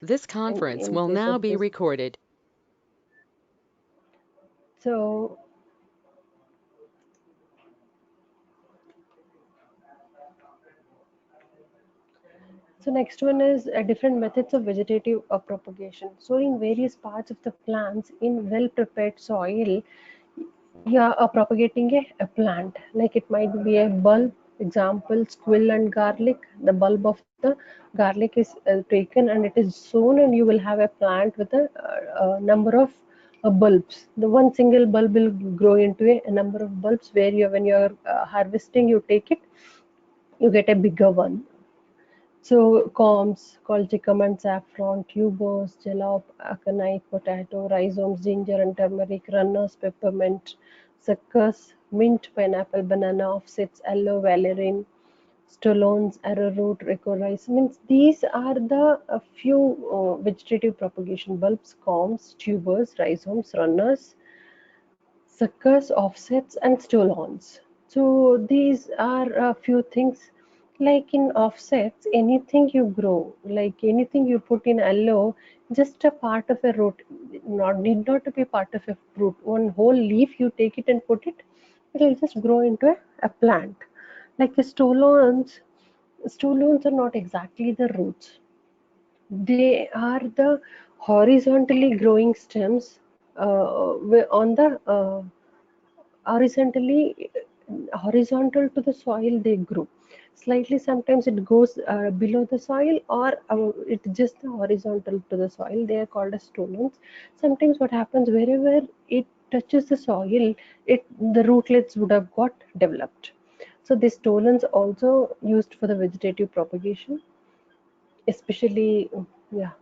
This conference in will case now of be this. recorded. So next one is different methods of vegetative propagation. So in various parts of the plants in well prepared soil, you are propagating a plant. Like it might be a bulb. Example: squill and garlic. The bulb of the garlic is taken and it is sown, and you will have a plant with a number of bulbs. The one single bulb will grow into a number of bulbs. Where you, when you are harvesting, you take it, you get a bigger one. So corms, colchicum and saffron, tubers, jalap, aconite, potato, rhizomes, ginger and turmeric, runners, peppermint, suckers, mint, pineapple, banana, offsets, aloe, valerian, stolons, arrowroot, rice. Means these are the few vegetative propagation: bulbs, corms, tubers, rhizomes, runners, suckers, offsets, and stolons. So these are a few things. Like in offsets, anything you grow, like anything you put in aloe, just a part of a root, not need not to be part of a fruit. One whole leaf, you take it and put it, it will just grow into a plant. Like the stolons are not exactly the roots. They are the horizontally growing stems on the horizontally horizontal to the soil they grow. Slightly sometimes it goes below the soil, or it's just horizontal to the soil. They are called as stolons. Sometimes what happens, wherever it touches the soil, it the rootlets would have got developed. So these stolons also used for the vegetative propagation, especially. Yeah,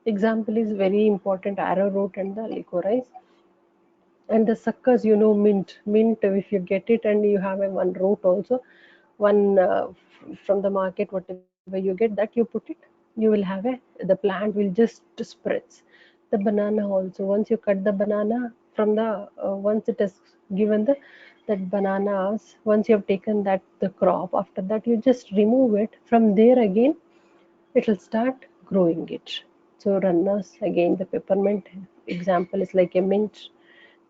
example is very important: arrowroot and the licorice. And the suckers, mint, if you get it and you have a one root also, one from the market, whatever you get, that you put it, you will have the plant will just spreads. The banana also, once you cut the banana from the once it is given that bananas, once you have taken that the crop, after that you just remove it from there again, it will start growing it. So runners, again the peppermint example is like a mint.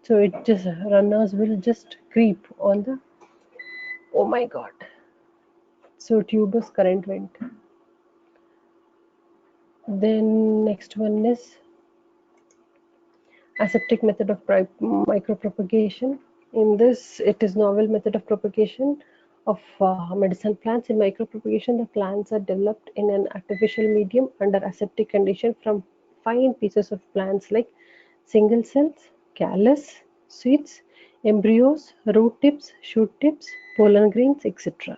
So it just runners will just creep on the. Oh my god. So tuber's current went. Then next one is aseptic method of micropropagation. In this, it is novel method of propagation of medicinal plants. In micropropagation, the plants are developed in an artificial medium under aseptic condition from fine pieces of plants like single cells, callus, seeds, embryos, root tips, shoot tips, pollen grains, etc.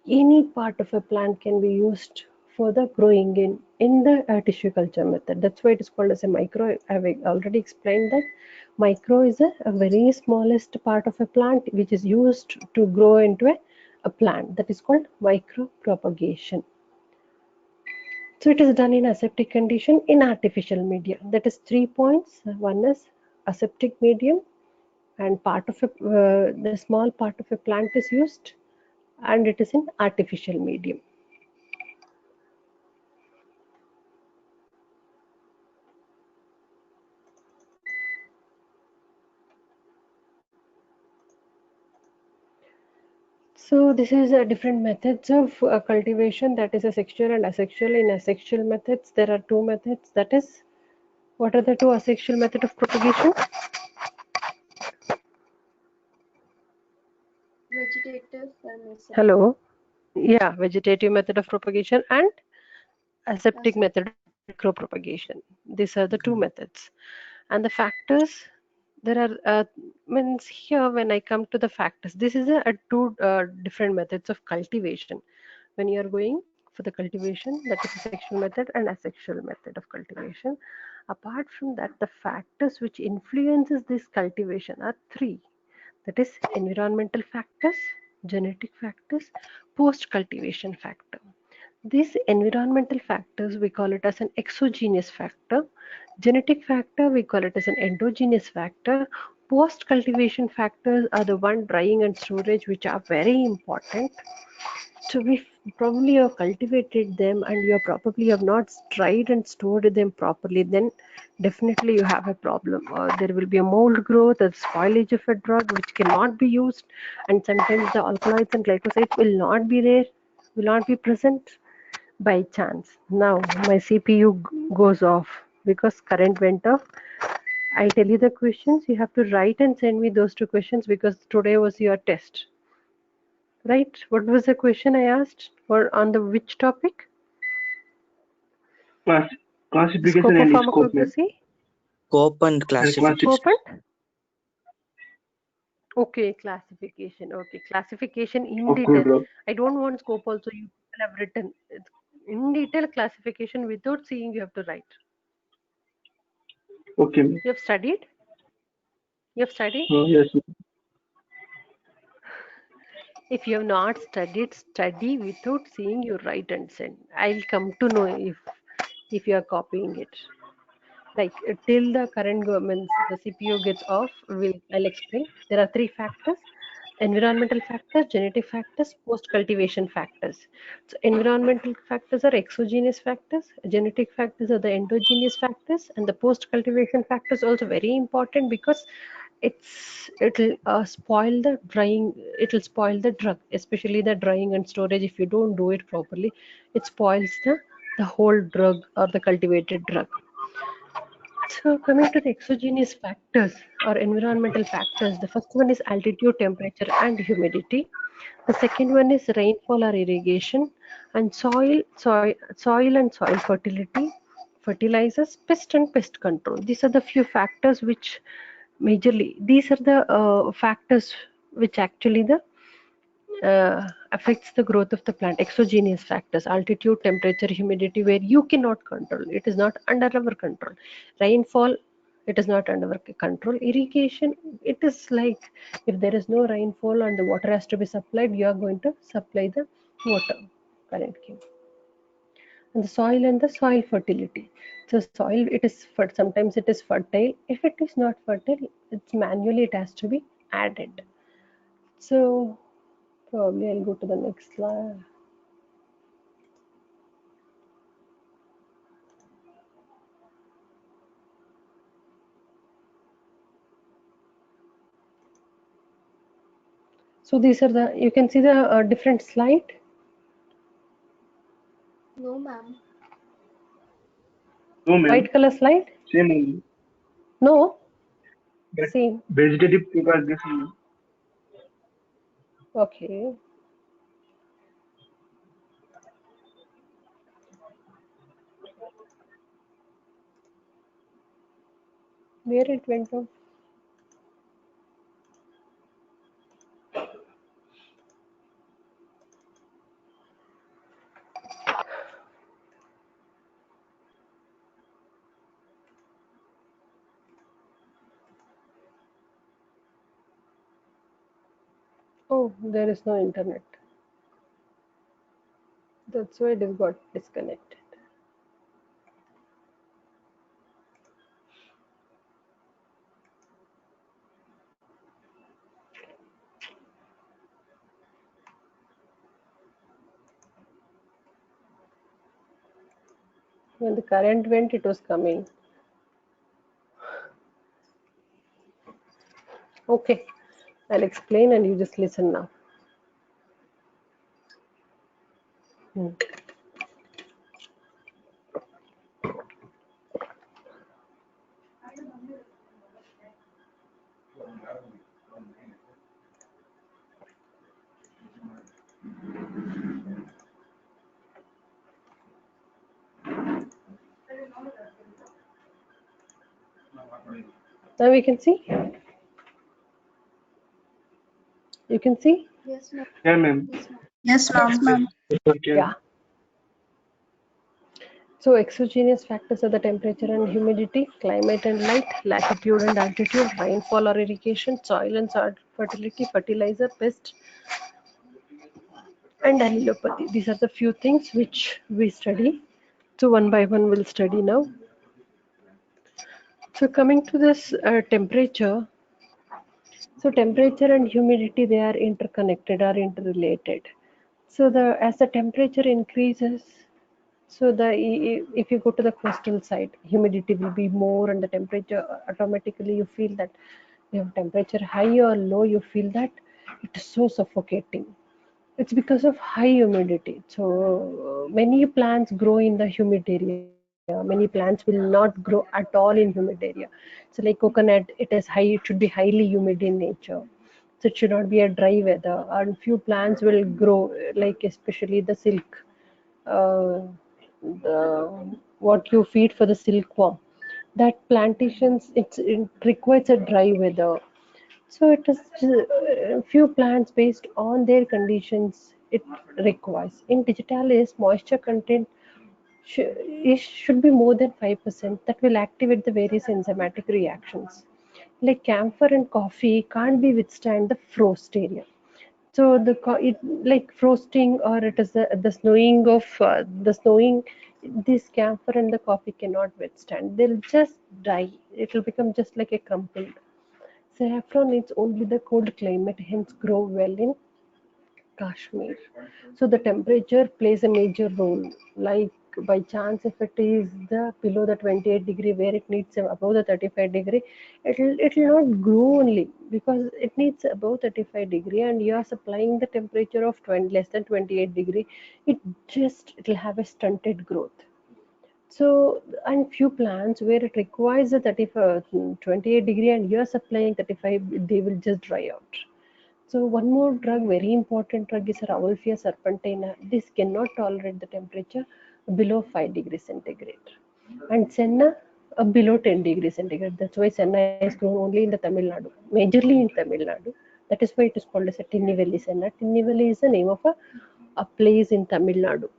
Any part of a plant can be used for the growing in the tissue culture method. That's why it is called as a micro. I've already explained that micro is a very smallest part of a plant which is used to grow into a plant. That is called micro propagation. So it is done in aseptic condition in artificial media. That is 3 points. One is aseptic medium, and part of the small part of a plant is used, and it is in artificial medium. So this is different methods of cultivation, that is a sexual and asexual. In asexual methods, there are two methods. That is, what are the two asexual method of propagation? Vegetative and aseptic. Hello. Yeah, vegetative method of propagation and aseptic Aseptic. method of micropropagation. These are the two methods. And the factors, there are means here when I come to the factors, this is a two different methods of cultivation. When you are going for the cultivation, that is a sexual method and asexual method of cultivation. Apart from that, the factors which influences this cultivation are three. That is environmental factors, genetic factors, post cultivation factor. These environmental factors, we call it as an exogenous factor. Genetic factor, we call it as an endogenous factor. Post cultivation factors are the one, drying and storage, which are very important. So Probably you have cultivated them and you probably have not dried and stored them properly, then definitely you have a problem. There will be a mold growth, a spoilage of a drug which cannot be used, and sometimes the alkaloids and glyphosate will not be there, will not be present by chance. Now my CPU goes off because current went off. I tell you the questions, you have to write and send me those two questions because today was your test. Right? What was the question I asked? Or on the which topic? Class, classification Scope of and scope, ma'am. pharmacognosy? Scope and classification. Scope and? Okay, classification. Okay, classification in Of good detail. drug. I don't want scope also. You have written it's in detail classification without seeing. You have to write. Okay, ma'am. You have studied. You have studied. Yes, ma'am. If you have not studied, study without seeing. You write and send. I'll come to know if you are copying it. Like till the current government's the CPU gets off, I'll explain. There are three factors: environmental factors, genetic factors, post cultivation factors. So environmental factors are exogenous factors, genetic factors are the endogenous factors, and the post cultivation factors also very important because it'll spoil the drying, it'll spoil the drug, especially the drying and storage. If you don't do it properly, it spoils the whole drug or the cultivated drug. So coming to the exogenous factors or environmental factors, the first one is altitude, temperature and humidity. The second one is rainfall or irrigation, and soil and soil fertility, fertilizers, pest and pest control. These are the few factors which majorly, these are the factors which actually affects the growth of the plant. Exogenous factors: altitude, temperature, humidity, where you cannot control, it is not under our control. Rainfall, it is not under our control. Irrigation, it is like if there is no rainfall and the water has to be supplied, you are going to supply the water currently. And the soil and the soil fertility. So soil, it is sometimes it is fertile. If it is not fertile, it's manually, it has to be added. So probably I'll go to the next slide. So these are the, you can see the different slide. No, ma'am. No, ma'am. White color slide? Same only. No? But Same. vegetative propagation. Okay. Where it went off? Oh, there is no internet. That's why it has got disconnected. When the current went, it was coming. Okay, I'll explain and you just listen now. Now we can see? You can see? Yes, ma'am. Yeah, ma'am. Yes, ma'am. Yes, ma'am. Okay. Yeah. So exogenous factors are the temperature and humidity, climate and light, latitude and altitude, rainfall or irrigation, soil and soil fertility, fertilizer, pest, and allelopathy. These are the few things which we study. So one by one we'll study now. So coming to this temperature, so temperature and humidity, they are interconnected or interrelated. So as the temperature increases, so if you go to the coastal side, humidity will be more, and the temperature automatically you feel that you have temperature high or low, you feel that it is so suffocating. It's because of high humidity. So many plants grow in the humid area. Many plants will not grow at all in humid area. So like coconut, it is high, it should be highly humid in nature. So it should not be a dry weather. And few plants will grow, like especially the silk, uh, what you feed for the silkworm. That plantations, it requires a dry weather. So it is few plants based on their conditions it requires. In digitalis, moisture content should be more than 5%. That will activate the various enzymatic reactions. Like camphor and coffee can't be withstand the frost area. So it like frosting, or it is the snowing of the snowing. This camphor and the coffee cannot withstand. They'll just die. It will become just like a crumpled. Saffron needs only the cold climate, hence grow well in Kashmir. So the temperature plays a major role. Like by chance, if it is the below the 28 degree where it needs above the 35 degree, it'll not grow only because it needs above 35 degree, and you are supplying the temperature of 20 less than 28 degree. It'll have a stunted growth. So, and few plants where it requires a 35, 28 degree and you're supplying 35, they will just dry out. So one more drug, very important drug, is Rauwolfia serpentina. This cannot tolerate the temperature below 5 degrees centigrade. And senna below 10 degrees centigrade. That's why senna is grown only in the Tamil Nadu, majorly in Tamil Nadu. That is why it is called as a Tinnivelli senna. Tinnivelli is the name of a place in Tamil Nadu.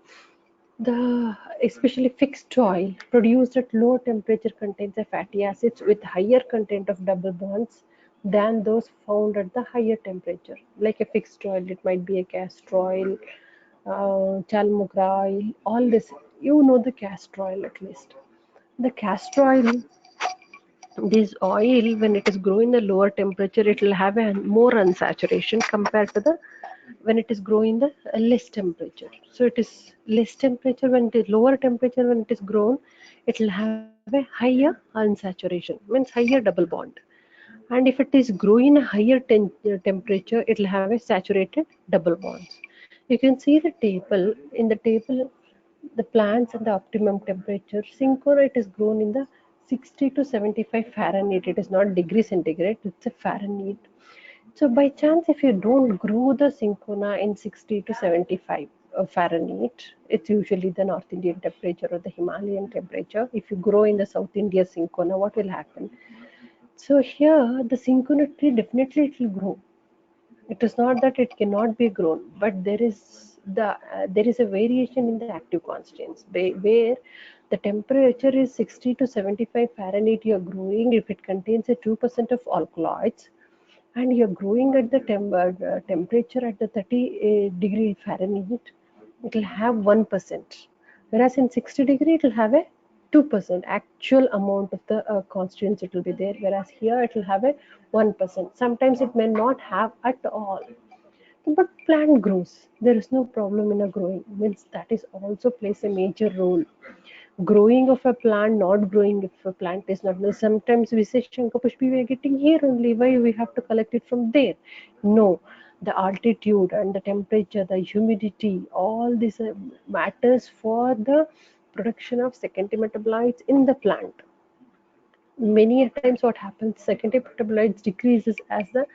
The especially fixed oil produced at low temperature contains a fatty acids with higher content of double bonds than those found at the higher temperature. Like a fixed oil, it might be a castor oil, chalmugra oil, all this. You know the castor oil at least. The castor oil, this oil, when it is growing in a lower temperature, it will have a more unsaturation compared to the when it is growing the less temperature. So it is less temperature when it is lower temperature, when it is grown, it will have a higher unsaturation, means higher double bond. And if it is growing a higher temperature, it will have a saturated double bonds. You can see the table. In the table, the plants and the optimum temperature, cinchona, it is grown in the 60 to 75 Fahrenheit. It is not degree centigrade, it's a Fahrenheit. So by chance, if you don't grow the cinchona in 60 to 75 Fahrenheit, it's usually the North Indian temperature or the Himalayan temperature. If you grow in the South India cinchona, what will happen? So here, the cinchona tree definitely it will grow. It is not that it cannot be grown, but there is a variation in the active constants where the temperature is 60 to 75 Fahrenheit. You are growing if it contains a 2% of alkaloids, and you're growing at the temperature at the 30 degree Fahrenheit, it will have 1%. Whereas in 60 degree, it will have a 2% actual amount of the constituents it will be there. Whereas here it will have a 1%. Sometimes it may not have at all. But plant grows. There is no problem in a growing. Means that is also plays a major role. Growing of a plant, not growing if a plant is not. Sometimes we say Shankapushpi we are getting here only. Why we have to collect it from there? No, the altitude and the temperature, the humidity, all this matters for the production of secondary metabolites in the plant. Many a times what happens, secondary metabolites decreases as the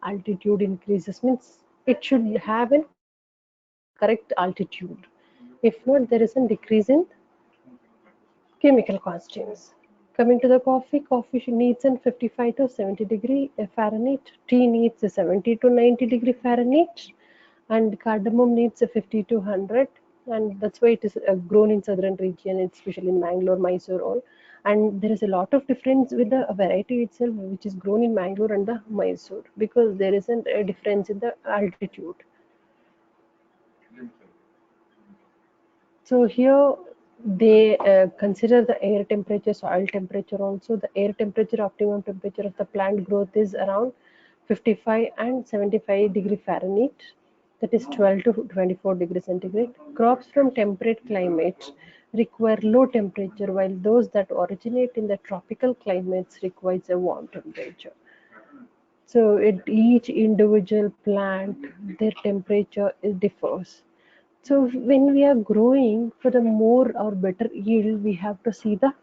altitude increases. Means it should have a correct altitude. If not, there is a decrease in chemical constants. Coming to the coffee, needs an 55 to 70 degree Fahrenheit. Tea needs a 70 to 90 degree Fahrenheit, and cardamom needs a 50 to 100. And that's why it is grown in southern region, especially in Mangalore, Mysore, all. And there is a lot of difference with the variety itself, which is grown in Mangalore and the Mysore, because there isn't a difference in the altitude. So here they consider the air temperature, soil temperature also. The air temperature, optimum temperature of the plant growth is around 55 and 75 degree Fahrenheit. that is 12 to 24 degrees centigrade. Crops from temperate climates require low temperature, while those that originate in the tropical climates requires a warm temperature. So each individual plant, their temperature differs. So when we are growing for the more or better yield, we have to see the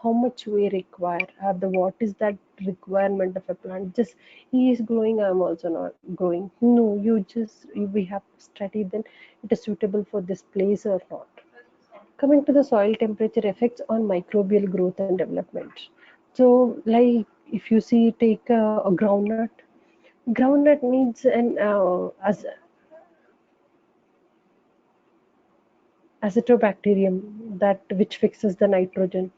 how much we require, or the what is that requirement of a plant. Just he is growing, I'm also not growing. No, we have to study then it is suitable for this place or not. Coming to the soil temperature effects on microbial growth and development. So like if you see take a groundnut, groundnut needs an acetobacterium that which fixes the nitrogen,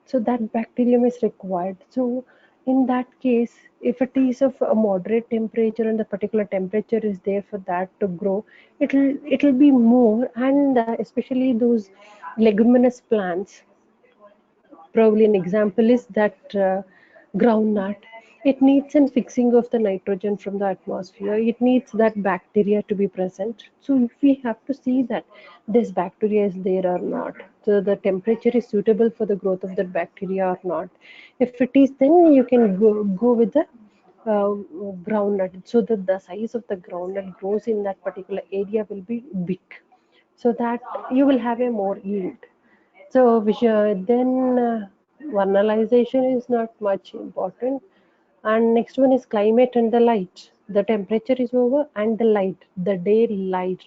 so that bacterium is required. So in that case, if it is of a moderate temperature and the particular temperature is there for that to grow, it'll be more. And especially those leguminous plants, probably an example is that groundnut, it needs a fixing of the nitrogen from the atmosphere. It needs that bacteria to be present. So we have to see that this bacteria is there or not. So the temperature is suitable for the growth of that bacteria or not. If it is, then you can go with the groundnut, so that the size of the groundnut grows in that particular area will be big, so that you will have a more yield. So then vernalization is not much important. And next one is climate and the light. The temperature is over and the light, the daylight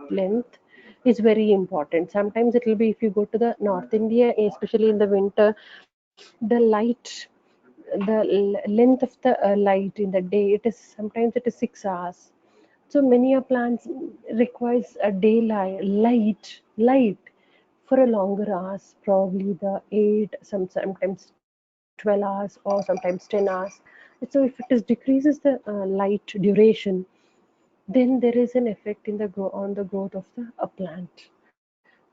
length is very important. Sometimes it will be if you go to the North India, especially in the winter, the light, length of the light in the day, it is sometimes it is 6 hours. So many a plants requires a daylight light for a longer hours, probably the 8, sometimes 12 hours or sometimes 10 hours. So if it is decreases the light duration, then there is an effect in the on the growth of the plant.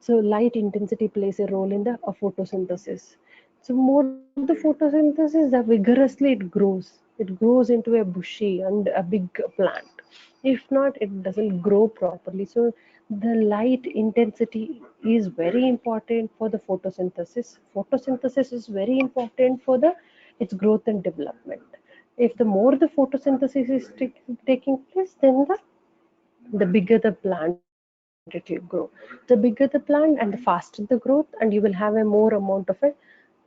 So light intensity plays a role in the photosynthesis. So more the photosynthesis, the vigorously it grows into a bushy and a big plant. If not, it doesn't grow properly. So the light intensity is very important for the photosynthesis. Photosynthesis is very important for the its growth and development. If the more the photosynthesis is taking place, then the bigger the plant it will grow. The bigger the plant and the faster the growth, and you will have a more amount of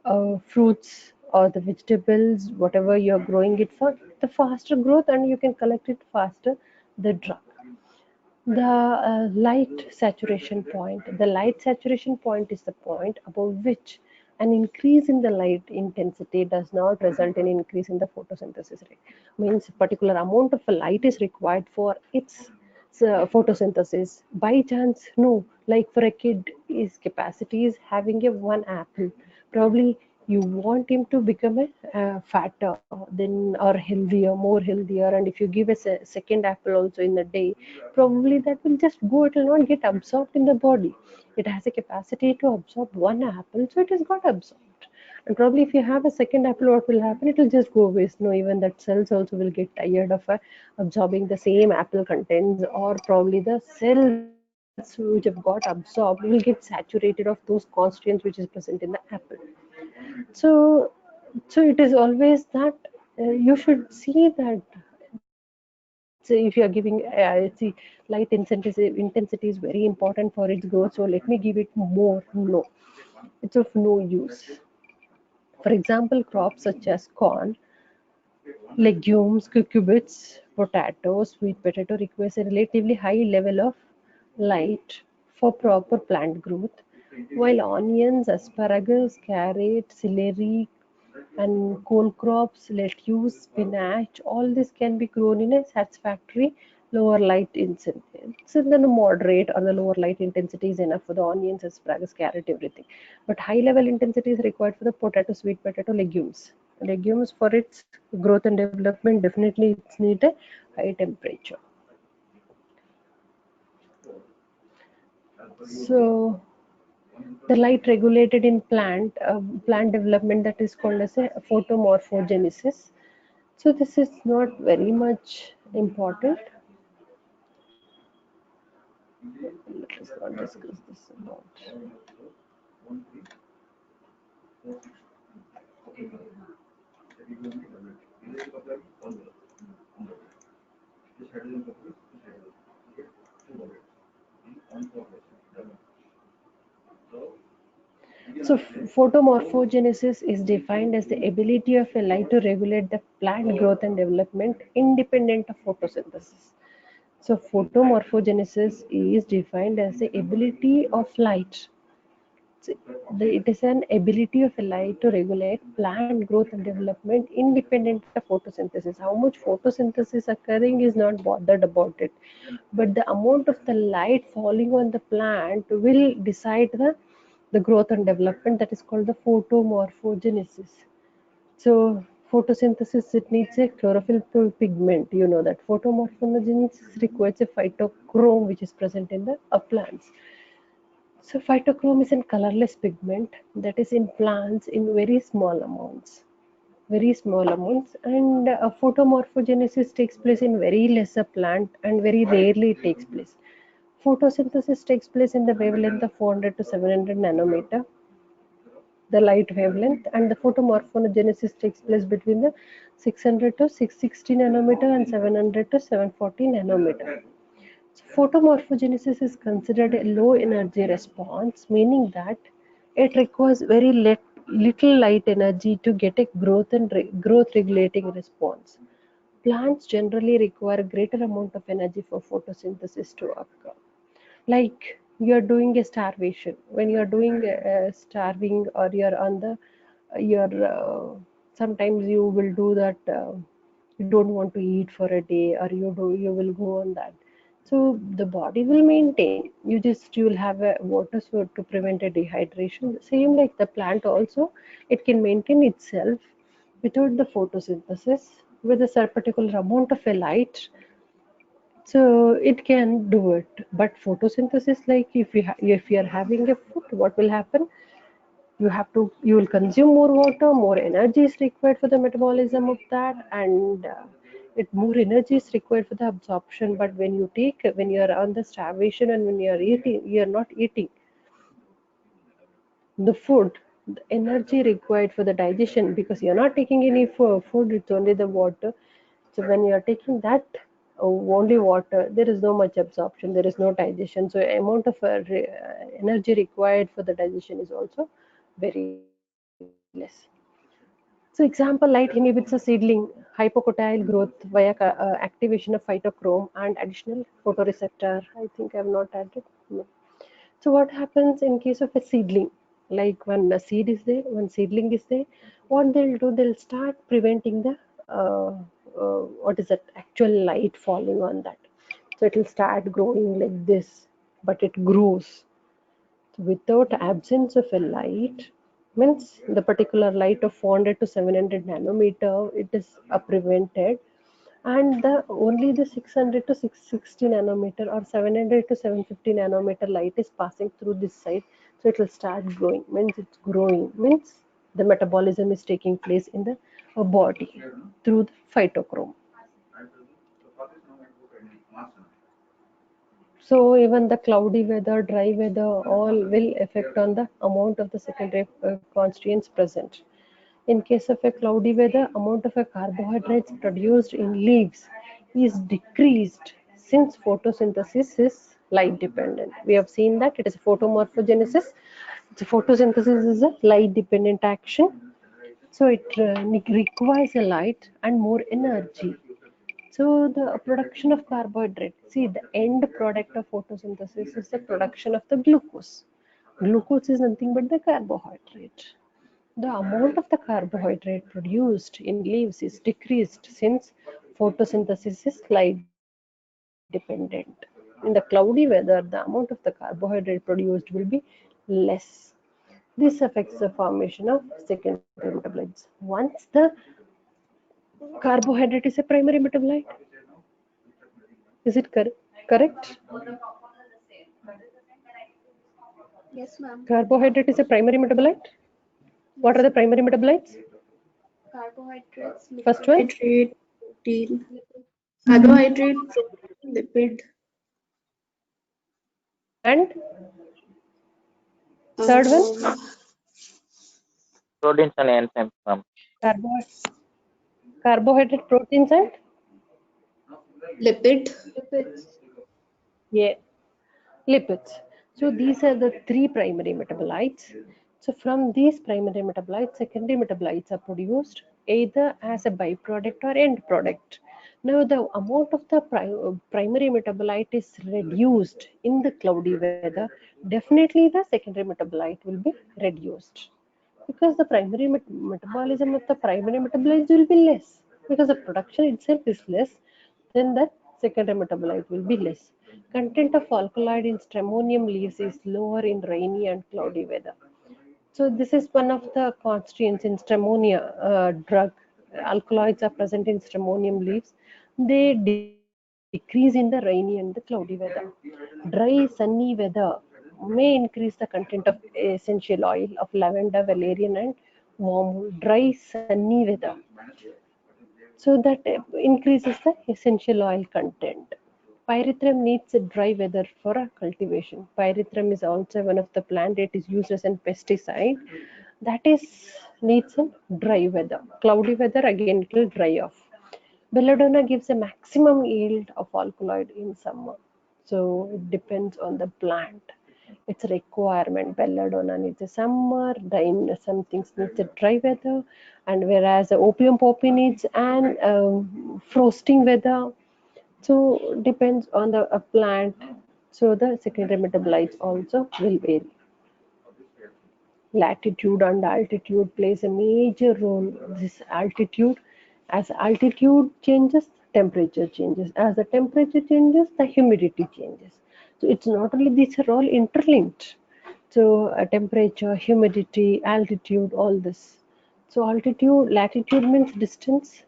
a fruits or the vegetables, whatever you're growing it for, the faster growth, and you can collect it faster, the drug. The light saturation point. The light saturation point is the point above which an increase in the light intensity does not result in increase in the photosynthesis rate. Means particular amount of light is required for its photosynthesis. By chance, no. Like for a kid, his capacity is having a one apple. Probably you want him to become a fatter then or healthier, more healthier, and if you give a second apple also in a day, probably that will just go, it will not get absorbed in the body. It has a capacity to absorb one apple, so it has got absorbed. And probably if you have a second apple, what will happen, it will just go waste. No, even that cells also will get tired of absorbing the same apple contents, or probably the cells which have got absorbed will get saturated of those constituents which is present in the apple. So so it is always that you should see that. So if you are giving see, light intensity is very important for its growth, so let me give it more. No, it's of no use. For example, crops such as corn, legumes, cucurbits, potatoes, sweet potato requires a relatively high level of light for proper plant growth, while onions, asparagus, carrot, celery, and coal crops, lettuce, spinach, all this can be grown in a satisfactory lower light intensity. So then a moderate or the lower light intensity is enough for the onions, asparagus, carrot, everything. But high level intensity is required for the potato, sweet potato, legumes. Legumes for its growth and development, definitely it's need a high temperature. So the light regulated in plant development, that is called as a photomorphogenesis. So this is not very much important. Let us not discuss this about. So photomorphogenesis is defined as the ability of a light to regulate the plant growth and development independent of photosynthesis. So photomorphogenesis is defined as the ability of light. So it is an ability of a light to regulate plant growth and development independent of photosynthesis. How much photosynthesis occurring is not bothered about it, but the amount of the light falling on the plant will decide the growth and development. That is called the photomorphogenesis. So photosynthesis, it needs a chlorophyll pigment. You know that photomorphogenesis requires a phytochrome which is present in the plants. So phytochrome is a colorless pigment that is in plants in very small amounts, and photomorphogenesis takes place in very lesser plant and very rarely it takes place. Photosynthesis takes place in the wavelength of 400 to 700 nanometer, the light wavelength, and the photomorphogenesis takes place between the 600 to 660 nanometer and 700 to 740 nanometer. So photomorphogenesis is considered a low energy response, meaning that it requires very little light energy to get a growth and growth regulating response. Plants generally require a greater amount of energy for photosynthesis to occur. Like you're doing a starvation, when you're doing starving, or you're on the you're sometimes you will do that, you don't want to eat for a day, or you will go on that. So the body will maintain, you will have a water so to prevent a dehydration. Same like the plant also, it can maintain itself without the photosynthesis with a certain particular amount of a light, so it can do it. But photosynthesis, like if you are having a food, what will happen? You will consume more water, more energy is required for the metabolism of that, and it more energy is required for the absorption. But when you are on the starvation and when you are not eating the food, the energy required for the digestion, because you're not taking any food, it's only the water. So when you're taking that only water, there is no much absorption, there is no digestion, so amount of energy required for the digestion is also very less. So example, light inhibits a seedling hypocotyl growth via activation of phytochrome and additional photoreceptor. I think I have not added. No. So what happens in case of a seedling? Like when a seed is there, when seedling is there, what they'll do, they'll start preventing the what is that actual light falling on that. So it will start growing like this, but it grows. So without absence of a light, means the particular light of 400 to 700 nanometer, it is prevented, and the only the 600 to 660 nanometer or 700 to 750 nanometer light is passing through this side, so it will start growing. Means it's growing, means the metabolism is taking place in the body through the phytochrome. So even the cloudy weather, dry weather, all will affect on the amount of the secondary constituents present. In case of a cloudy weather, amount of a carbohydrates produced in leaves is decreased since photosynthesis is light dependent. We have seen that it is photomorphogenesis. So photosynthesis is a light dependent action. So it requires a light and more energy. So the production of carbohydrate. See, the end product of photosynthesis is the production of the glucose. Glucose is nothing but the carbohydrate. The amount of the carbohydrate produced in leaves is decreased since photosynthesis is light dependent. In the cloudy weather, the amount of the carbohydrate produced will be less. This affects the formation of secondary metabolites. Once the carbohydrate is a primary metabolite, is it correct? Yes, ma'am. Carbohydrate is a primary metabolite. What are Yes, the primary metabolites? carbohydrates, First one, carbohydrate, protein, carbohydrate, protein, lipid. And third one, Proteins and enzymes, ma'am. carbo carbohydrate, proteins, and Lipids. yeah, lipids. So these are the three primary metabolites. So from these primary metabolites, secondary metabolites are produced either as a byproduct or end product. Now the amount of the primary metabolite is reduced in the cloudy weather. Definitely the secondary metabolite will be reduced, because the primary metabolism of the primary metabolites will be less, because the production itself is less, then the secondary metabolite will be less. Content of alkaloid in stramonium leaves is lower in rainy and cloudy weather. So this is one of the constituents in Strammonia drug. Alkaloids are present in Stramonium leaves. They decrease in the rainy and the cloudy weather. Dry, sunny weather may increase the content of essential oil of lavender, valerian, and wormwood. Dry, sunny weather, so that increases the essential oil content. Pyrethrum needs a dry weather for a cultivation. Pyrethrum is also one of the plant. It is used as a pesticide. That is needs a dry weather. Cloudy weather, again it will dry off. Belladonna gives a maximum yield of alkaloid in summer. So it depends on the plant. It's a requirement. Belladonna needs a summer, some things needs a dry weather, and whereas the opium poppy needs an frosting weather. So depends on the plant. So the secondary metabolites also will vary. Latitude and altitude plays a major role. This altitude, as altitude changes, temperature changes. As the temperature changes, the humidity changes. So it's not only, these are all interlinked. So temperature, humidity, altitude, all this. So altitude, latitude means distance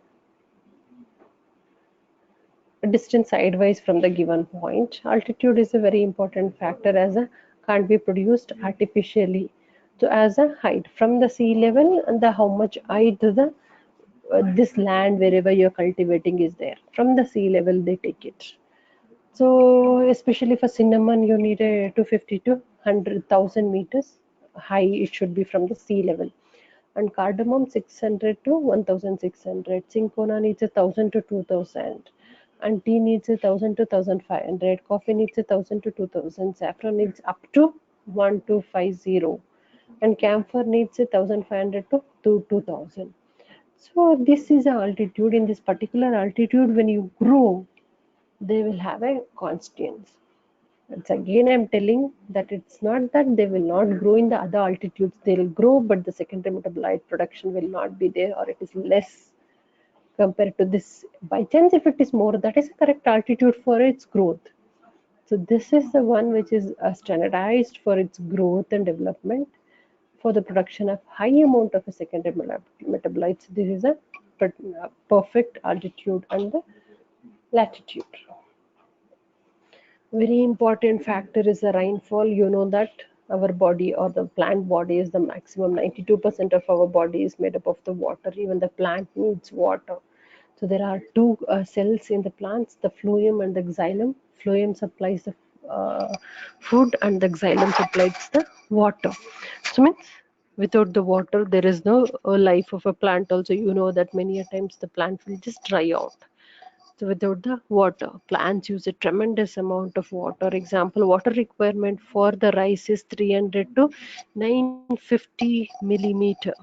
sidewise from the given point. Altitude is a very important factor, as a can't be produced artificially. So as a height from the sea level, and the how much height the this land wherever you're cultivating is there, from the sea level they take it. So especially for cinnamon, you need a 250 to 100,000 meters high. It should be from the sea level. And cardamom 600 to 1,600. Cinchona needs 1,000 to 2,000. And tea needs 1,000 to 1,500. Coffee needs 1,000 to 2,000. Saffron needs up to 1,250. And camphor needs 1,500 to 2,000. So this is the altitude. In this particular altitude, when you grow, they will have a constants. It's again I'm telling that it's not that they will not grow in the other altitudes. They will grow, but the secondary metabolite production will not be there, or it is less compared to this. By chance, if it is more, that is the correct altitude for its growth. So this is the one which is standardized for its growth and development for the production of high amount of a secondary metabolites. This is a perfect altitude and the latitude. Very important factor is the rainfall. You know that our body, or the plant body, is the maximum 92% of our body is made up of the water. Even the plant needs water. So there are two cells in the plants, the phloem and the xylem. Phloem supplies the food, and the xylem supplies the water. So means without the water there is no life of a plant. Also, you know that many a times the plant will just dry out. So without the water, plants use a tremendous amount of water. Example, water requirement for the rice is 300 to 950 millimeter,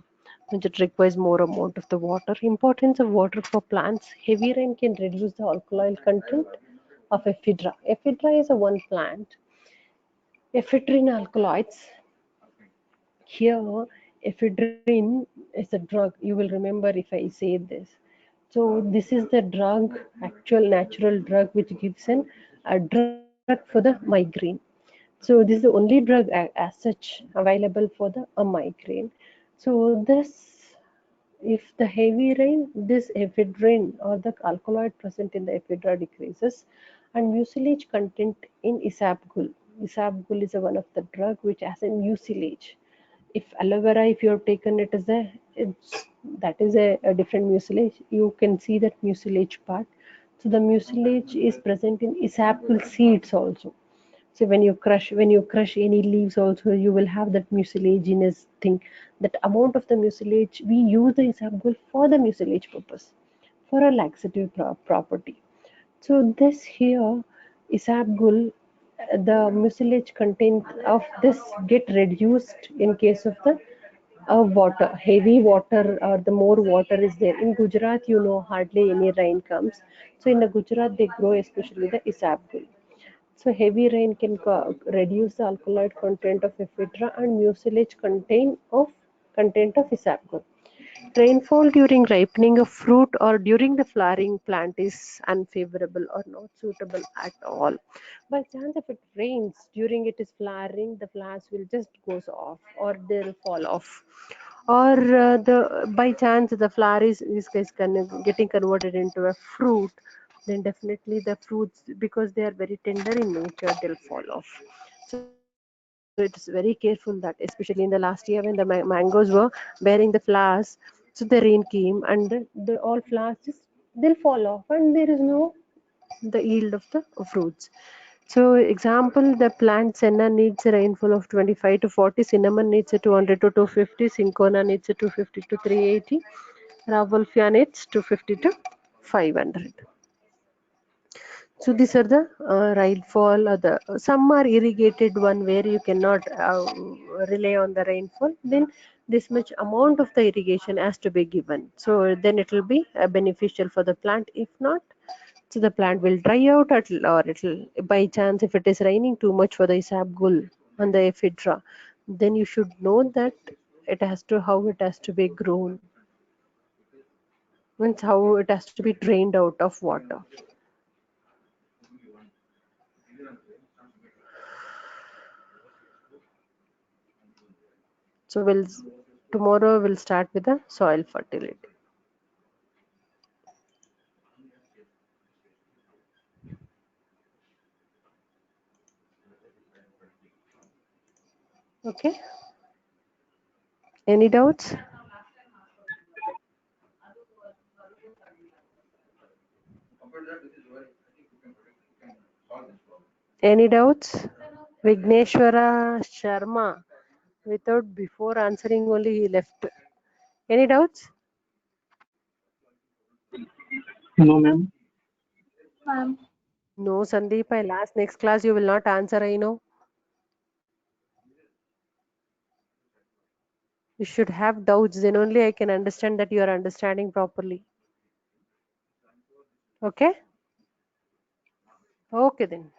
which it requires more amount of the water. Importance of water for plants. Heavy rain can reduce the alkaloid content of ephedra. Ephedra is a one plant. Ephedrine alkaloids. Here, ephedrine is a drug. You will remember if I say this. So this is the drug, actual natural drug, which gives a drug for the migraine. So this is the only drug as such available for the migraine. So this, if the heavy rain, this ephedrine or the alkaloid present in the ephedra decreases, and mucilage content in isabgol. Isabgol is one of the drug which has a mucilage. If aloe vera, if you have taken it as that is a different mucilage. You can see that mucilage part. So the mucilage is present in isabgol seeds also. So when you crush any leaves also, you will have that mucilaginous thing. That amount of the mucilage, we use the isabgol for the mucilage purpose, for a laxative property. So this here isabgol, the mucilage content of this get reduced in case of the water, heavy water, or the more water is there. In Gujarat, hardly any rain comes. So in the Gujarat, they grow especially the isabgol. So heavy rain can reduce the alkaloid content of ephedra and mucilage content of isabgol. Rainfall during ripening of fruit or during the flowering plant is unfavorable or not suitable at all. By chance, if it rains during it is flowering, the flowers will just goes off or they'll fall off. Or the by chance the flower is getting converted into a fruit, then definitely the fruits, because they are very tender in nature, they'll fall off. So it's very careful that, especially in the last year when the mangoes were bearing the flowers, so the rain came and the all flowers just they'll fall off and there is no the yield of the fruits. So example, the plant senna needs a rainfall of 25 to 40, cinnamon needs a 200 to 250, cinchona needs a 250 to 380, Rauwolfia needs 250 to 500. So these are the rainfall. Some are irrigated one where you cannot rely on the rainfall. Then this much amount of the irrigation has to be given. So then it will be beneficial for the plant. If not, so the plant will dry out, or it'll by chance if it is raining too much for the isabgol and the ephedra, then you should know that it has to how it has to be grown. Means how it has to be drained out of water. So tomorrow we'll start with the soil fertility. Okay. Any doubts? Any doubts? Vigneshwara Sharma, without before answering only he left. Any doubts? No, ma'am. Ma'am. No, Sandeep, I last next class you will not answer, I know. You should have doubts, then only I can understand that you are understanding properly. Okay? Okay then.